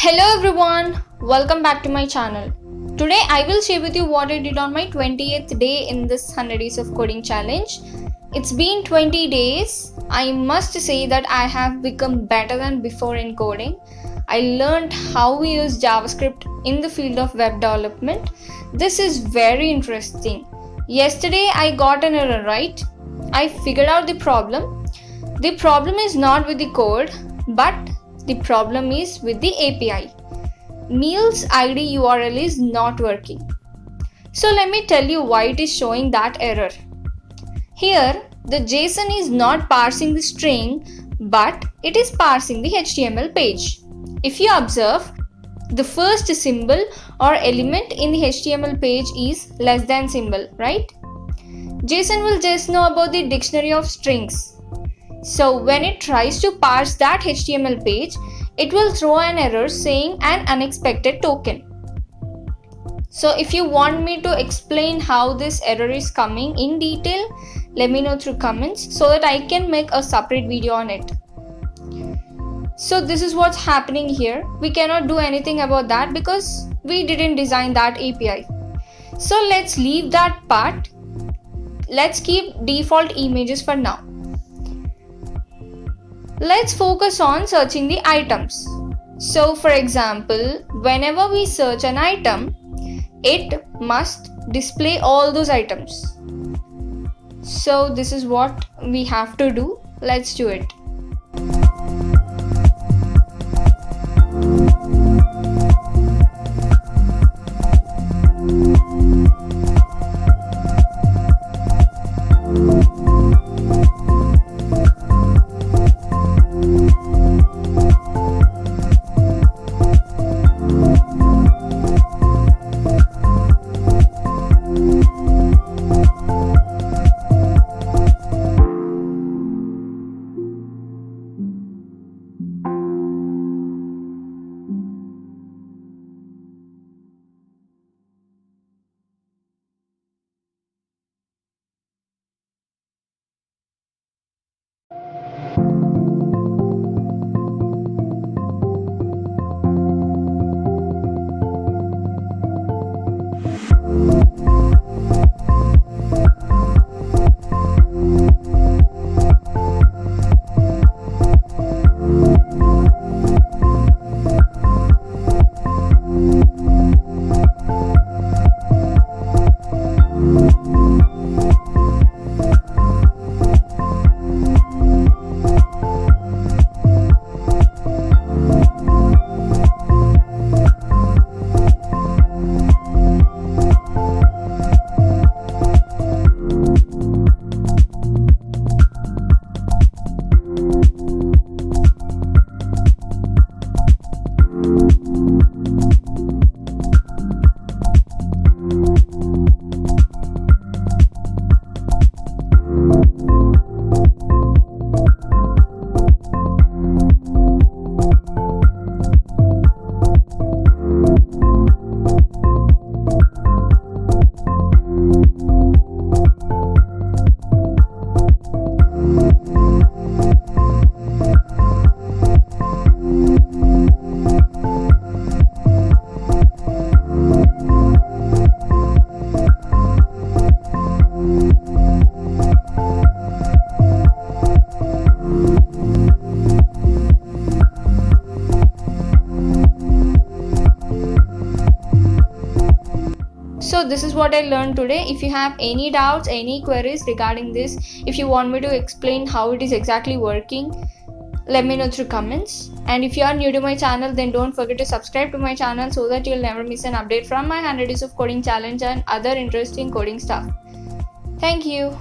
Hello everyone, welcome back to my channel. Today I will share with you what I did on my 20th day in this 100 days of coding challenge. It's been 20 days. I must say that I have become better than before in coding. I learned how we use JavaScript in the field of web development. This is very interesting. Yesterday I got an error, right? I figured out the problem. The problem is not with the code, but the problem is with the API. Meals ID URL is not working. So let me tell you why it is showing that error. Here, the JSON is not parsing the string, but it is parsing the HTML page. If you observe, the first symbol or element in the HTML page is less than symbol, right? JSON will just know about the dictionary of strings. So when it tries to parse that HTML page, it will throw an error saying an unexpected token. So if you want me to explain how this error is coming in detail, let me know through comments so that I can make a separate video on it. So this is what's happening here. We cannot do anything about that because we didn't design that API. So let's leave that part. Let's keep default images for now. Let's focus on searching the items. So for example, whenever we search an item, it must display all those items. So this is what we have to do. Let's do it. So this is what I learned today. If you have any doubts, any queries regarding this, if you want me to explain how it is exactly working, let me know through comments. And if you are new to my channel, then don't forget to subscribe to my channel so that you'll never miss an update from my 100 days of coding challenge and other interesting coding stuff. Thank you.